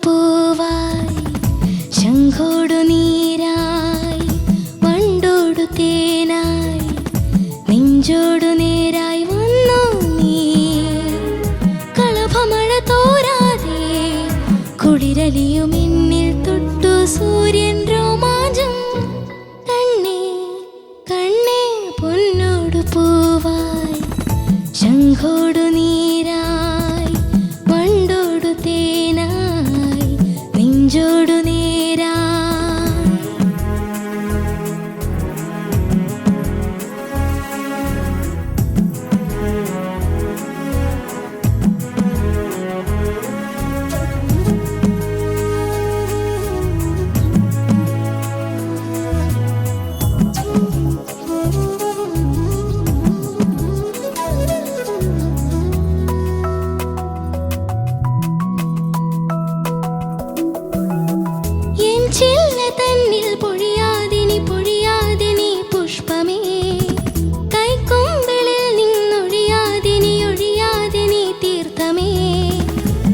പൂവായി ശംഖോടു നീരായി വണ്ടോടു തേനായി നെഞ്ചോടു നേരായി വന്നു നീ കളഭമഴ തോരാതെ കുളിരലിയും എന്നിൽ തൊട്ടു സൂര്യൻ രോമാഞ്ചം കണ്ണേ കണ്ണേ പൊന്നോടു പൂവായി ശംഖോടു നീരായി വണ്ടോടു തേനായി നെഞ്ചോടു നേരായി ചില്ല തന്നിൽ പൊഴിയാതെ നീ പുഷ്പമേ കൈക്കൊമ്പിളിൽ നിന്നൊഴിയാതെ നീ തീർത്ഥമേ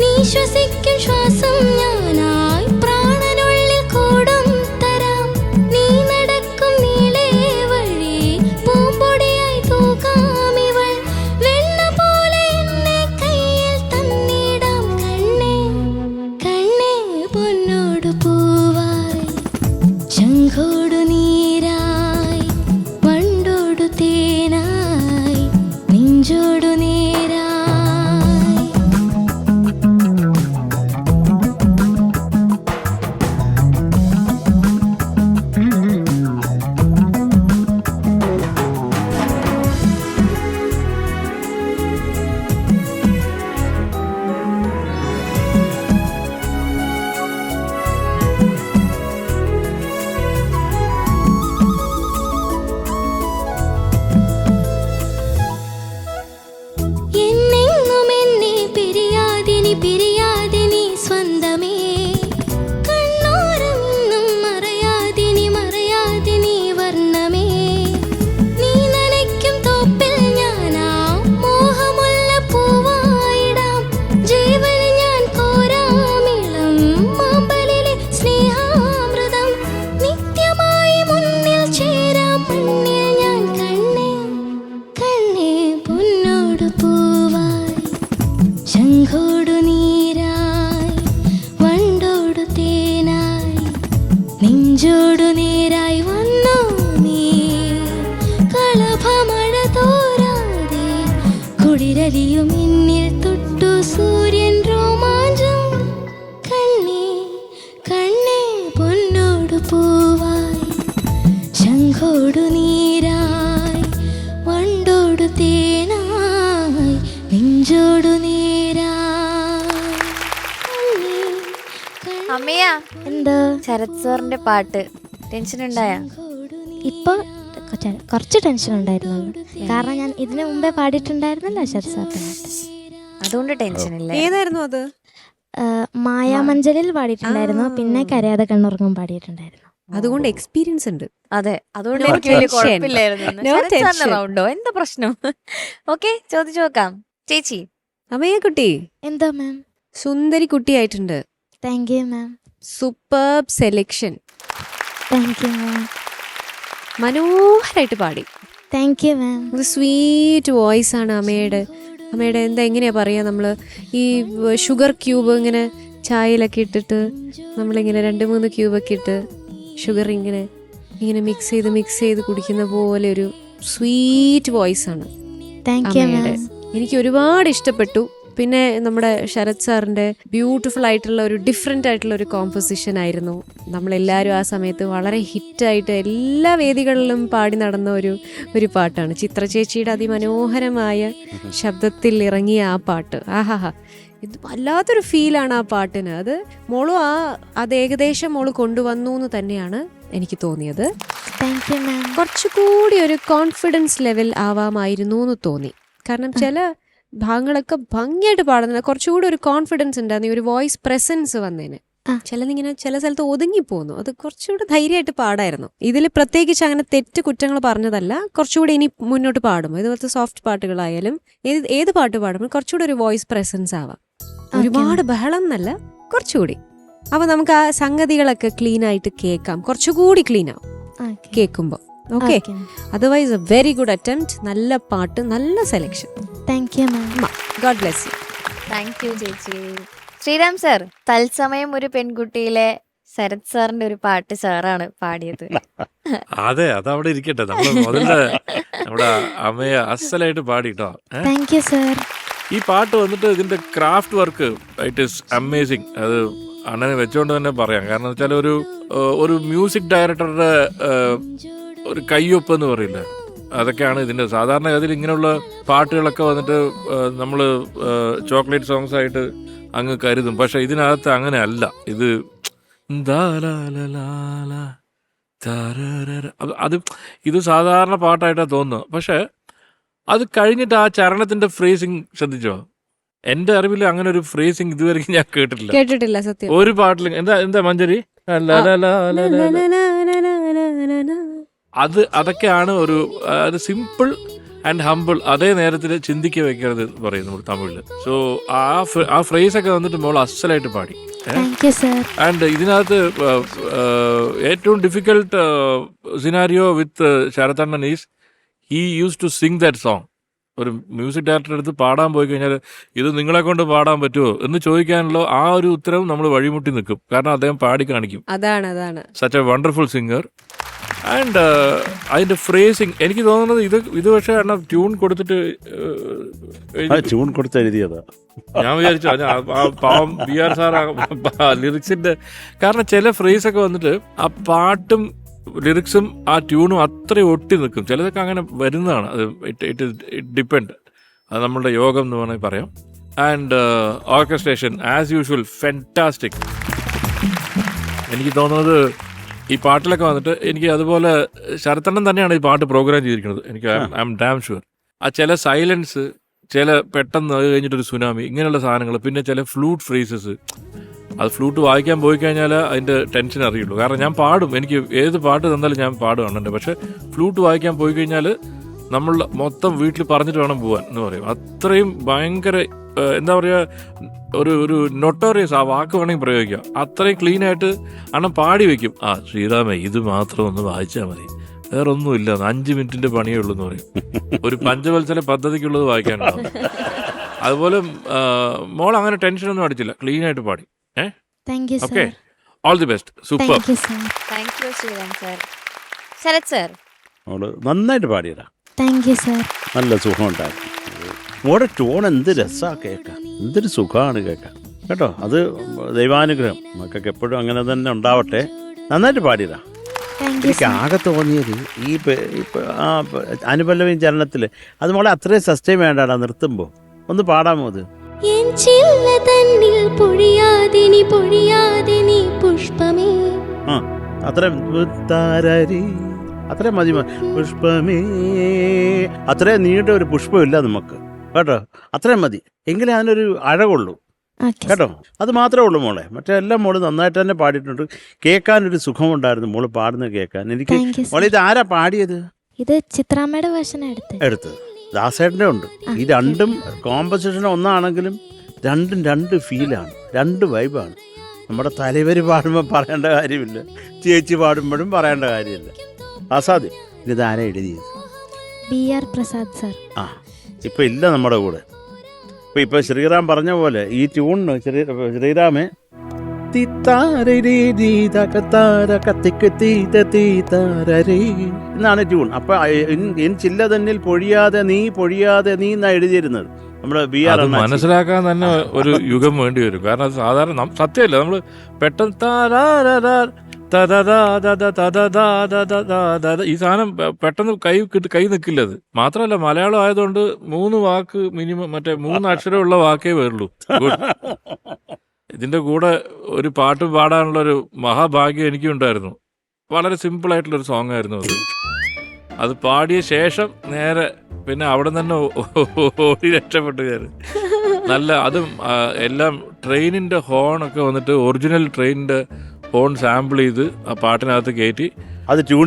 നീ ശ്വസിക്കും ശ്വാസം ഞാനായി പ്രാണനുള്ളിൽ കൂടും തരാം നീ നടക്കും നീളേ വഴി പൂമ്പൊടിയായി തൂകാമിവൾ വെണ്ണ പോലെ എന്നെ കയ്യിൽ തന്നിടാം കണ്ണേ കണ്ണേ പൊന്നോടു പൂവായി ശംഖോടു നീരായി വണ്ടോടു തേനായി നെഞ്ചോടു നേരായി എന്നെങ്ങും എന്നെ പിരിയാതെ നീ സ്വന്തമേ കണ്ണോരമെന്നും മറയാതെ നീ വർണ്ണമേ നീ നനയ്ക്കും തോപ്പിൽ ഞാനാ മോഹമുള്ള പൂവായിടാം ജീവൻ ഞാൻ കോരാമിളം മാമ്പലിലെ സ്നേഹാമൃതം നിത്യമായി മുന്നിൽ ചേരാം മണ്ണിൽ ഞാൻ കണ്ണേ കണ്ണേ പൊന്നോടു പൂവായി ശംഖോടു നീരായി വണ്ടോടു തേനായി നെഞ്ചോടു നേരായി വന്നു നീ കളഭമഴ തോരാതെ കുളിരലിയും എന്നിൽ തൊട്ടു സൂര്യൻ രോമാഞ്ചം കണ്ണേ കണ്ണേ പൊന്നോടു പൂവായി ശംഖോടു നീരായി വണ്ടോടു തേനായി നെഞ്ചോടു നേരായി കണ്ണേ, കണ്ണേ, അമ്മയാ എന്താ ശരത് സാറിന്റെ പാട്ട് ടെൻഷൻ ഉണ്ടായ? ഇപ്പൊ കുറച്ച് ടെൻഷൻ ഉണ്ടായിരുന്നുള്ളൂ, കാരണം ഞാൻ ഇതിനു മുമ്പേ പാടിയിട്ടുണ്ടായിരുന്നല്ലോ ശരത് സാറിന്റെ പാട്ട്. അതുകൊണ്ട് ടെൻഷൻ ഇല്ല. ഏതായിരുന്നു അത്? മായാമഞ്ചലിൽ പാടിയിട്ടുണ്ടായിരുന്നു, പിന്നെ കരയാതെ കണ്ണുറങ്ങും പാടിയിട്ടുണ്ടായിരുന്നു. അതുകൊണ്ട് എക്സ്പീരിയൻസ് ഉണ്ട്. അതെ, അതുകൊണ്ട് No എനിക്ക് വലിയ tension. കുഴപ്പമില്ലായിരുന്നു. No ശരത് സാറിന്റെ tension. റൗണ്ടോ എന്താ പ്രശ്നം? ഓക്കെ, ചോദിച്ചു നോക്കാം. ചേച്ചി അമ്മയെ കുട്ടി എന്താ മാം? സുന്ദരി കുട്ടിയായിട്ടുണ്ട്. Thank you ma'am. Superb selection. Thank you ma'am. മനോഹരമായിട്ട് പാടി. Thank you ma'am. ഒരു സ്വീറ്റ് വോയിസ് ആണ് അമ്മയുടെ. എന്താ എങ്ങനെയാ പറയാ, നമ്മള് ഈ ഷുഗർ ക്യൂബ് ഇങ്ങനെ ചായയിലൊക്കെ ഇട്ടിട്ട് നമ്മളിങ്ങനെ 2-3 ക്യൂബൊക്കെ ഇട്ട് ഷുഗർ ഇങ്ങനെ മിക്സ് ചെയ്ത് കുടിക്കുന്ന പോലെ ഒരു സ്വീറ്റ് വോയിസ് ആണ് താങ്ക് യു അമ്മയുടെ. മാം. എനിക്ക് ഒരുപാട് ഇഷ്ടപ്പെട്ടു. പിന്നെ നമ്മുടെ ശരത് സാറിൻ്റെ ബ്യൂട്ടിഫുൾ ആയിട്ടുള്ള ഒരു ഡിഫറെൻ്റ് ആയിട്ടുള്ള ഒരു കോമ്പോസിഷൻ ആയിരുന്നു. നമ്മളെല്ലാവരും ആ സമയത്ത് വളരെ ഹിറ്റായിട്ട് എല്ലാ വേദികളിലും പാടി നടന്ന ഒരു പാട്ടാണ്. ചിത്ര ചേച്ചിയുടെ അതിമനോഹരമായ ശബ്ദത്തിൽ ഇറങ്ങിയ ആ പാട്ട്. ആഹാഹാ, ഇത് വല്ലാത്തൊരു ഫീലാണ് ആ പാട്ടിന്. അത് ഏകദേശം മോള് കൊണ്ടുവന്നു എന്ന് തന്നെയാണ് എനിക്ക് തോന്നിയത്. കുറച്ചുകൂടി ഒരു കോൺഫിഡൻസ് ലെവൽ ആവാമായിരുന്നു എന്ന് തോന്നി. കാരണം ചില ഭാഗങ്ങളൊക്കെ ഭംഗിയായിട്ട് പാടുന്നത് കുറച്ചുകൂടി ഒരു കോൺഫിഡൻസ് ഉണ്ടായിരുന്നു, ഒരു വോയിസ് പ്രസൻസ് വന്നതിന്. ചില സ്ഥലത്ത് ഒതുങ്ങിപ്പോന്നു. അത് കുറച്ചുകൂടി ധൈര്യമായിട്ട് പാടായിരുന്നു. ഇതിൽ പ്രത്യേകിച്ച് അങ്ങനെ തെറ്റ് കുറ്റങ്ങൾ പറഞ്ഞതല്ല, കുറച്ചുകൂടി ഇനി മുന്നോട്ട് പാടും ഇതുപോലത്തെ സോഫ്റ്റ് പാട്ടുകളായാലും ഏത് പാട്ട് പാടുമ്പോൾ കുറച്ചുകൂടി ഒരു വോയിസ് പ്രസൻസ് ആവാം. ഒരുപാട് ബഹളം എന്നല്ല, കുറച്ചുകൂടി. അപ്പോൾ നമുക്ക് ആ സംഗതികളൊക്കെ ക്ലീൻ ആയിട്ട് കേൾക്കാം, കുറച്ചുകൂടി ക്ലീൻ ആവും കേൾക്കുമ്പോൾ. Okay, otherwise A very good attempt. നല്ല പാട്ട്, നല്ല selection. Thank you ma'am. God bless you. Thank you ചേച്ചി. ശ്രീറാം സർ, തത്സമയം ഒരു പെൺകുട്ടിയിലെ ശരത് സാറിന്റെ ഒരു പാട്ട് സാറാണ് പാടിയത്. അതെ, അതവിടെ ഇരിക്കട്ടെ. നമ്മുടെ അമ്മയെ അസലായിട്ട് പാടിട്ടോ. Thank you sir. ഈ പാട്ട് വന്നിട്ട് ഇതിന്റെ craft work it is amazing. അത് അണ്ണനെ വെച്ചുകൊണ്ട് തന്നെ പറയാം. കാരണം വെച്ചാൽ ഒരു മ്യൂസിക് ഡയറക്ടറുടെ ഒരു കയ്യൊപ്പ് എന്ന് പറയില്ല, അതൊക്കെയാണ് ഇതിന്റെ സാധാരണ. അതിൽ ഇങ്ങനെയുള്ള പാട്ടുകളൊക്കെ വന്നിട്ട് നമ്മൾ ചോക്ലേറ്റ് സോങ്സ് ആയിട്ട് അങ്ങ് കരുതും. പക്ഷെ ഇതിനകത്ത് അങ്ങനെ അല്ല. ഇത് ഇത് സാധാരണ പാട്ടായിട്ടാണ് തോന്നുന്നത്. പക്ഷെ അത് കഴിഞ്ഞിട്ട് ആ ചരണത്തിന്റെ ഫ്രേസിങ് ശ്രദ്ധിച്ചോ? എന്റെ അറിവിൽ അങ്ങനെ ഒരു ഫ്രേസിങ് ഇതുവരെ ഞാൻ കേട്ടിട്ടില്ല സത്യം. ഒരു പാട്ടിലും. എന്താ മഞ്ജരി, അതൊക്കെയാണ് ഒരു അത് സിമ്പിൾ ആൻഡ് ഹംബിൾ. അതേ നേരത്തിൽ ചിന്തിക്ക വെക്കരുത് പറയും നമ്മൾ തമിഴില്. സോ ആ ഫ്രേസ് ഒക്കെ വന്നിട്ട് മോൾ അസലായിട്ട് പാടി. ആൻഡ് ഇതിനകത്ത് ഏറ്റവും ഡിഫിക്കൽട്ട് സിനാരിയോ വിത്ത് ശരത്തണ്ണൻ is he use to sing that song. ഒരു മ്യൂസിക് ഡയറക്ടർ അടുത്ത് പാടാൻ പോയി കഴിഞ്ഞാൽ ഇത് നിങ്ങളെ കൊണ്ട് പാടാൻ പറ്റുമോ എന്ന് ചോദിക്കാനുള്ള ആ ഒരു ഉത്തരവും നമ്മൾ വഴിമുട്ടി നിൽക്കും. കാരണം അദ്ദേഹം പാടി കാണിക്കും. അതാണ് such A wonderful singer. And അതിന്റെ ഫ്രേസിങ് എനിക്ക് തോന്നുന്നത് ഇത് പക്ഷേ എണ്ണം ട്യൂൺ കൊടുത്തിട്ട് ട്യൂൺ കൊടുത്ത് എഴുതിയതാ. ഞാൻ വിചാരിച്ചു പാവം ബി ആർ സാർ ലിറിക്സിന്റെ. കാരണം ചില ഫ്രേസ് ഒക്കെ വന്നിട്ട് ആ പാട്ടും ലിറിക്സും ആ ട്യൂണും അത്രയും ഒട്ടി നിൽക്കും. ചിലതൊക്കെ അങ്ങനെ വരുന്നതാണ്. അത് ഇറ്റ് ഡിപ്പെൻഡ്. അത് നമ്മളുടെ യോഗം എന്ന് വേണമെങ്കിൽ പറയാം. And orchestration as usual fantastic. എനിക്ക് തോന്നുന്നത് ഈ പാട്ടിലൊക്കെ വന്നിട്ട് എനിക്ക് അതുപോലെ ശരത്തണ്ണൻ തന്നെയാണ് ഈ പാട്ട് പ്രോഗ്രാം ചെയ്തിരിക്കുന്നത്. എനിക്ക് ഐ എം ഡാം ഷുവർ. ആ ചില സൈലൻസ്, ചില പെട്ടെന്ന് അത് കഴിഞ്ഞിട്ടൊരു സുനാമി, ഇങ്ങനെയുള്ള സാധനങ്ങൾ, പിന്നെ ചില ഫ്ലൂട്ട് ഫ്രേസസ്. അത് ഫ്ലൂട്ട് വായിക്കാൻ പോയി കഴിഞ്ഞാൽ അതിൻ്റെ ടെൻഷൻ അറിയുള്ളൂ. കാരണം ഞാൻ പാടും, എനിക്ക് ഏത് പാട്ട് തന്നാലും ഞാൻ പാടുകയാണുണ്ട്. പക്ഷെ ഫ്ലൂട്ട് വായിക്കാൻ പോയി കഴിഞ്ഞാൽ നമ്മൾ മൊത്തം വീട്ടിൽ പറഞ്ഞിട്ട് വേണം പോകാൻ എന്ന് പറയും. അത്രയും ഭയങ്കര എന്താ പറയുക, ഒരു നൊട്ടോറിയസ് ആ വാക്ക് വേണമെങ്കിൽ പ്രയോഗിക്കാം. അത്രയും ക്ലീൻ ആയിട്ട് അണ്ണം പാടി വെക്കും. ശ്രീറാമേ ഇത് മാത്രം ഒന്ന് വായിച്ചാൽ മതി, വേറെ ഒന്നുമില്ല, 5 മിനിറ്റിന്റെ പണിയേ ഉള്ളൂ എന്ന് പറയും. ഒരു പഞ്ചവത്സര പദ്ധതിക്കുള്ളത് വായിക്കാനുണ്ടാവും. അതുപോലെ മോൾ അങ്ങനെ ടെൻഷനൊന്നും അടിച്ചില്ല, ക്ലീൻ ആയിട്ട് പാടി. Okay, all the best, super. Thank you Sreeram sir. Sarath sir, മോള് നന്നായിട്ട് പാടിയടാ. Thank you sir. നല്ല സുഖം ഉണ്ടായിരുന്നു. മോടെ ടോൺ എന്ത് രസമാണ് കേൾക്കാൻ, എന്തൊരു സുഖമാണ് കേൾക്കാൻ കേട്ടോ. അത് ദൈവാനുഗ്രഹം, നമുക്കൊക്കെ എപ്പോഴും അങ്ങനെ തന്നെ ഉണ്ടാവട്ടെ. നന്നായിട്ട് പാടിയതാ. എനിക്ക് ആകെ തോന്നിയത് ഈ ആ അനുപല്ലവിയും ചരണത്തിൽ അത് മോളെ അത്രയും സസ്റ്റൈൻ വേണ്ടാടാ നിർത്തുമ്പോൾ. ഒന്ന് പാടാമോ അത്? അത്രയും മതി. പുഷ്പമേ, അത്രയും നീണ്ട ഒരു പുഷ്പമില്ല നമുക്ക് കേട്ടോ. അത്രയും മതി, എങ്കിലേ അതിനൊരു അഴകുള്ളൂ കേട്ടോ. അത് മാത്രമേ ഉള്ളൂ മോളെ. മറ്റേ എല്ലാം മോള് നന്നായിട്ട് തന്നെ പാടിയിട്ടുണ്ട്. കേൾക്കാനൊരു സുഖമുണ്ടായിരുന്നു മോള് പാടുന്നത് കേൾക്കാൻ. എനിക്ക് മോളെ ഇത് ആരാ പാടിയത്? ഇത് ചിത്രാമ്മയുടെ വേർഷൻ എടുത്തത് ദാസേട്ടൻ്റെ ഉണ്ട്. ഈ രണ്ടും കോമ്പസിഷൻ ഒന്നാണെങ്കിലും രണ്ടും രണ്ട് ഫീലാണ്, രണ്ട് വൈബാണ്. നമ്മുടെ തലവര് പാടുമ്പോൾ പറയേണ്ട കാര്യമില്ല, ചേച്ചി പാടുമ്പോഴും പറയേണ്ട കാര്യമില്ല. ആസാദ്, ഇതാരാ എഴുതിയത്? BR Prasad sir. ഇപ്പം ഇല്ല നമ്മുടെ കൂടെ. ഇപ്പൊ ശ്രീറാം പറഞ്ഞ പോലെ ഈ ട്യൂണിന് ശ്രീറാമേ എന്നാണ് ട്യൂൺ. അപ്പൊ ചില്ല തന്നിൽ പൊഴിയാതെ നീ എന്നാ എഴുതിയിരുന്നത്. നമ്മുടെ BR മനസ്സിലാക്കാൻ തന്നെ ഒരു യുഗം വേണ്ടി വരും. കാരണം അത് സാധാരണ സത്യമല്ല. നമ്മള് പെട്ടെന്ന് ഈ സാധനം പെട്ടെന്ന് കൈ നിൽക്കില്ല. അത് മാത്രമല്ല മലയാളം ആയതുകൊണ്ട് 3 വാക്ക് മിനിമം, മറ്റേ 3 അക്ഷരമുള്ള വാക്കേ വരുള്ളൂ. ഇതിന്റെ കൂടെ ഒരു പാട്ട് പാടാനുള്ള ഒരു മഹാഭാഗ്യം എനിക്കും ഉണ്ടായിരുന്നു. വളരെ സിമ്പിൾ ആയിട്ടുള്ളൊരു സോങ് ആയിരുന്നു അത്. അത് പാടിയ ശേഷം നേരെ പിന്നെ അവിടെ തന്നെ ഓടി രക്ഷപ്പെട്ടു കയറി. നല്ല അതും എല്ലാം ട്രെയിനിന്റെ ഹോണൊക്കെ വന്നിട്ട് ഒറിജിനൽ ട്രെയിനിന്റെ ഹോൺ സാമ്പിൾ ചെയ്ത് ആ പാട്ടിനകത്ത് കയറ്റി അത് ട്യൂൺ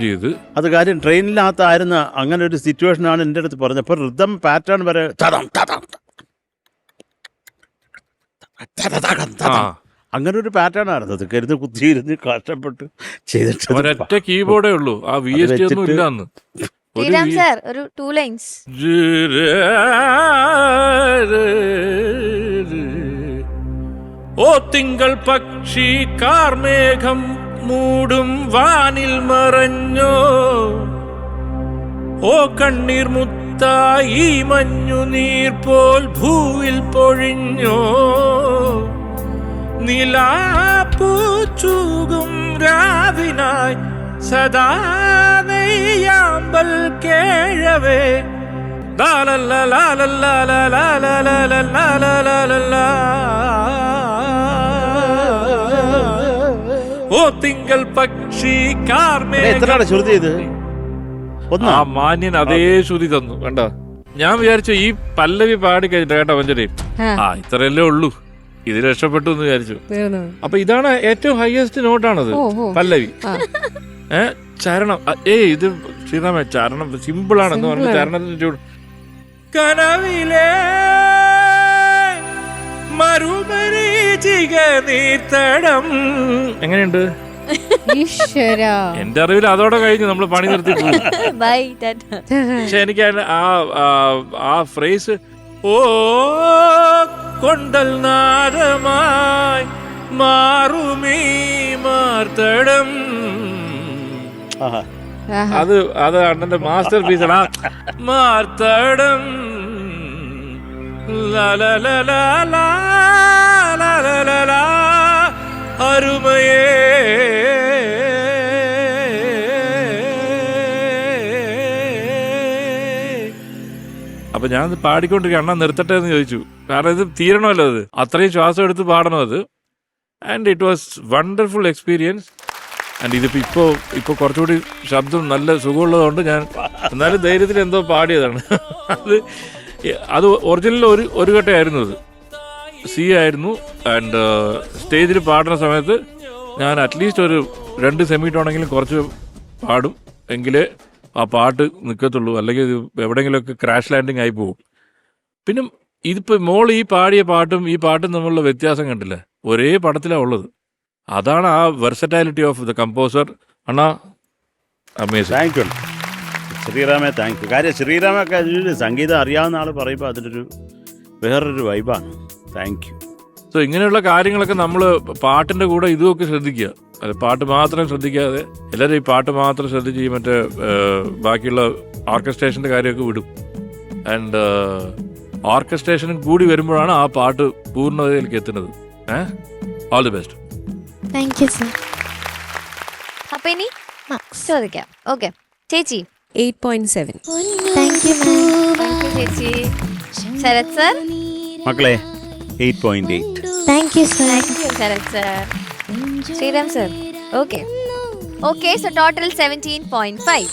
ചെയ്ത് അത് കാര്യം ട്രെയിനിനകത്തായിരുന്ന അങ്ങനെ ഒരു സിറ്റുവേഷനാണ് എൻ്റെ അടുത്ത് പറഞ്ഞത്. അപ്പോൾ റിതം പാറ്റേൺ വരെ ആ അങ്ങനെ ഒരു പാറ്റേൺ ആയിരുന്നു അത്. കരുത് കുത്തിയിരുന്ന് കഷ്ടപ്പെട്ട് ചെയ്തിട്ട് ഒരൊറ്റ കീബോർഡേ ഉള്ളൂ, ആ VST ഒന്നും ഇല്ല അന്ന്. ശ്രീറാം സർ ഒരു 2 ലൈൻസ്. ഓ തിങ്കൾ പക്ഷി കാർമേഘം മൂടും വാനിൽ മറഞ്ഞോ, ഓ കണ്ണീർ മുത്തായി മഞ്ഞു നീർ പോൽ ഭൂവിൽ പൊഴിഞ്ഞോ, നിലാപ്പൂച്ചൂകും രാവിനായി സദാ നെയ്യാമ്പൽ കേഴവേ ഓ തിങ്കൾ പക്ഷി എത്രയാണ് ശ്രുതി ഇത്? ആ മാന്യൻ അതേ ശ്രുതി തന്നു. കണ്ടോ, ഞാൻ വിചാരിച്ചു ഈ പല്ലവി പാടി കഴിഞ്ഞിട്ട് കേട്ടോ മഞ്ജരി, ആ ഇത്രയല്ലേ ഉള്ളൂ, ഇത് രക്ഷപ്പെട്ടു എന്ന് വിചാരിച്ചു. അപ്പൊ ഇതാണ് ഏറ്റവും ഹയസ്റ്റ് നോട്ടാണത് പല്ലവി. ചരണം ഇത് ശ്രീറാമ ചരണം സിമ്പിൾ ആണെന്ന് പറഞ്ഞു. ചരണത്തിന്റെ ചൂട് കനവിലെ മരുമരീചിക നീർത്തടം എങ്ങനെയുണ്ട്? എന്റെ അറിവിൽ അതോടെ കഴിഞ്ഞു, നമ്മൾ പണി നിർത്തി പോയി. പക്ഷെ എനിക്ക് ആ ഫ്രേസ് ഓ കൊണ്ടൽ നാദമായി മാറുമീ മാർത്തടം, അത് അണ്ണന്റെ മാസ്റ്റർ പീസാണ്. മാർത്തടം അരുമയേ. അപ്പൊ ഞാൻ പാടിക്കൊണ്ടിരിക്കുക, അണ്ണ നിർത്തട്ടെ എന്ന് ചോദിച്ചു. കാരണം ഇത് തീരണമല്ലോ, അത് അത്രയും ശ്വാസം എടുത്ത് പാടണം അത്. And it was wonderful experience. And ഇതിപ്പോ ഇപ്പൊ കുറച്ചുകൂടി ശബ്ദം നല്ല സുഖമുള്ളതുകൊണ്ട് ഞാൻ എന്നാലും ധൈര്യത്തിൽ എന്തോ പാടിയതാണ്. അത് ഒറിജിനൽ ഒരു ഘട്ടമായിരുന്നു, അത് സി ആയിരുന്നു. ആൻഡ് സ്റ്റേജിൽ പാടുന്ന സമയത്ത് ഞാൻ അറ്റ്ലീസ്റ്റ് ഒരു 2 സെമിട്ടോണെങ്കിലും കുറച്ച് പാടും, എങ്കിലേ ആ പാട്ട് നിൽക്കത്തുള്ളൂ, അല്ലെങ്കിൽ ഇത് എവിടെയെങ്കിലുമൊക്കെ ക്രാഷ് ലാൻഡിങ് ആയി പോകും. പിന്നെ ഇതിപ്പോ മോൾ ഈ പാടിയ പാട്ടും ഈ പാട്ടും തമ്മിലുള്ള വ്യത്യാസം കണ്ടില്ലേ, ഒരേ പടത്തിലാണ് ഉള്ളത്. അതാണ് ആ വെർസറ്റാലിറ്റി ഓഫ് ദ കമ്പോസർ. അണ്ണാ അമേസിംഗ്. താങ്ക് യു ശ്രീറാമേ, താങ്ക് യു. കാര്യം ശ്രീറാമൊക്കെ അതിലൊരു സംഗീതം അറിയാവുന്ന ആൾ പറയുമ്പോൾ അതിലൊരു വേറൊരു വൈബാണ്. Thank you. സോ ഇങ്ങനെയുള്ള കാര്യങ്ങളൊക്കെ നമ്മൾ പാട്ടിന്റെ കൂടെ ഇതുമൊക്കെ ശ്രദ്ധിക്കുക. അത് പാട്ട് മാത്രം ശ്രദ്ധിക്കാതെ എല്ലാവരും ഈ പാട്ട് മാത്രം ശ്രദ്ധിച്ച് ഈ മറ്റേ ബാക്കിയുള്ള ഓർക്കസ്ട്രേഷന്റെ കാര്യമൊക്കെ വിടും. ആൻഡ് ഓർക്കസ്ട്രേഷനും കൂടി വരുമ്പോഴാണ് ആ പാട്ട് പൂർണ്ണതയിലേക്ക് എത്തുന്നത്. All the best. Thank you sir. അപ്പൊ ഇനി ചോദിക്കാം. ഓക്കെ ചേച്ചി. 8.7. Thank you ma'am. ചേച്ചി. ശരത് സർ. മക്കളെ 8.8. Thank you sir. Sarath sir. Sreeram sir. Okay okay, so total 17.5.